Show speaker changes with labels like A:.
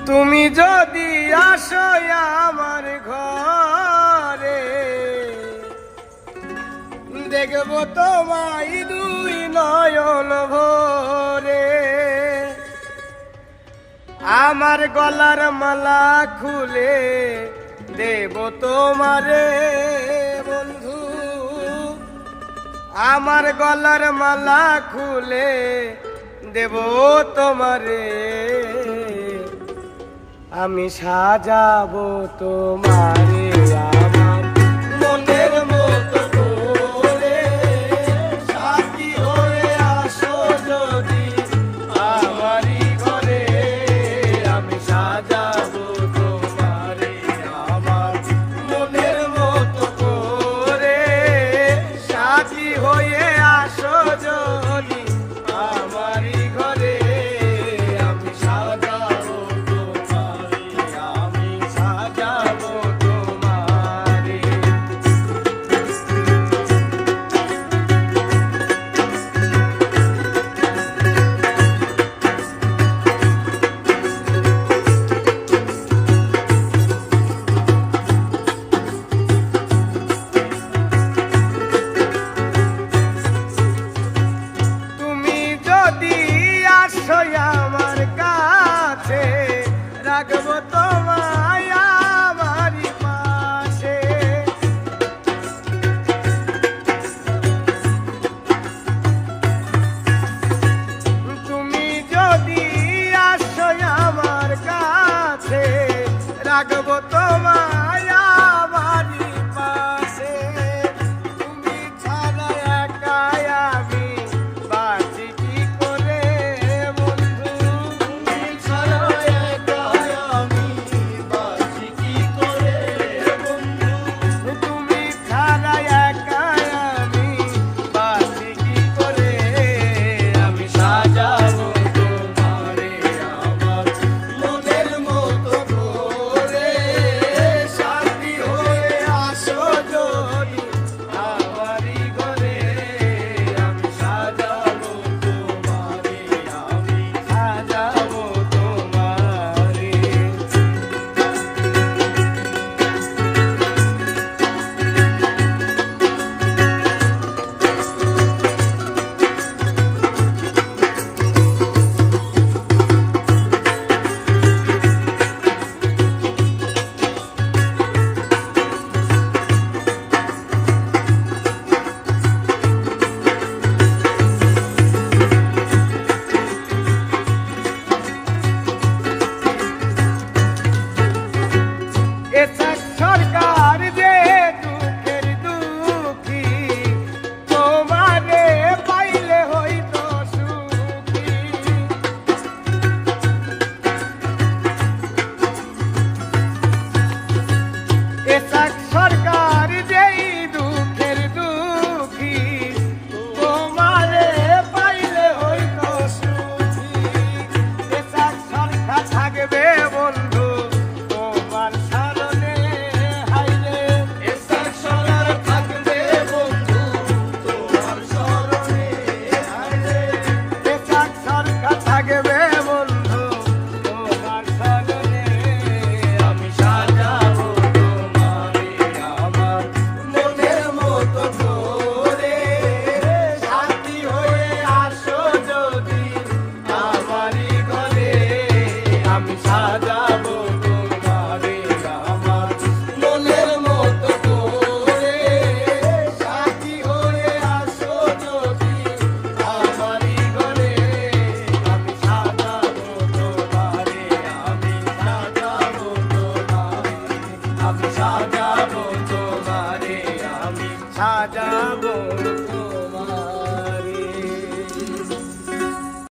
A: তুমি যদি আসো আমার ঘরে, দেখব তোমায় দুই নয়ন ভরে। আমার গলার মালা খুলে দেব তোমারে বন্ধু, আমার গলার মালা খুলে দেব তোমারে। আমি সাজাবো তোমারে আমার মনের মতো করে, সাথী হয়ে আসো যদি আমারই ঘরে। আমি সাজাবো তোমারে আমার মনের মতো করে, সাথী হয়ে আসো যদি আমারই ঘরে। আমি সাজাবো আমার কাছে, রাখবো তোমায় আমারই পাশে। তুমি যদি আসো আমার কাছে, রাখবো তোমায় আমারই পাশে। তুমি ছাড়া একা আমি বাঁচি কি করে বন্ধু, তুমি ছাড়া একা আমি বাঁচি কি করে বন্ধু, তুমি ছাড়া একা আমি বাঁচি কি করে। আমি সাজাবো তোমারে আমার মনের মতো করে, সাথী হয়ে আসো যদি আমারই ঘরে। আমি সাজাবো তোমারে, আমি সাজাবো তোমারে। সরকার যে দুঃখের দুঃখী, তোমারে পাইলে হইতো সুখী। সরকার যেই দুঃখের দুঃখী, তোমারে পাইলে হইতো সুখী। সরকার থাকবে বন্ধু তোমার সারণে, হাইরে সরকার থাকবে বন্ধু তোমার স্মরণে, হাইরে সরকার থাকবে বন্ধু তোমার স্মরণে। আমি সাজাবো তোমারে আমার মনের মতো করে, সাথী হয়ে আসো যদি আমারই ঘরে। আমি সাজা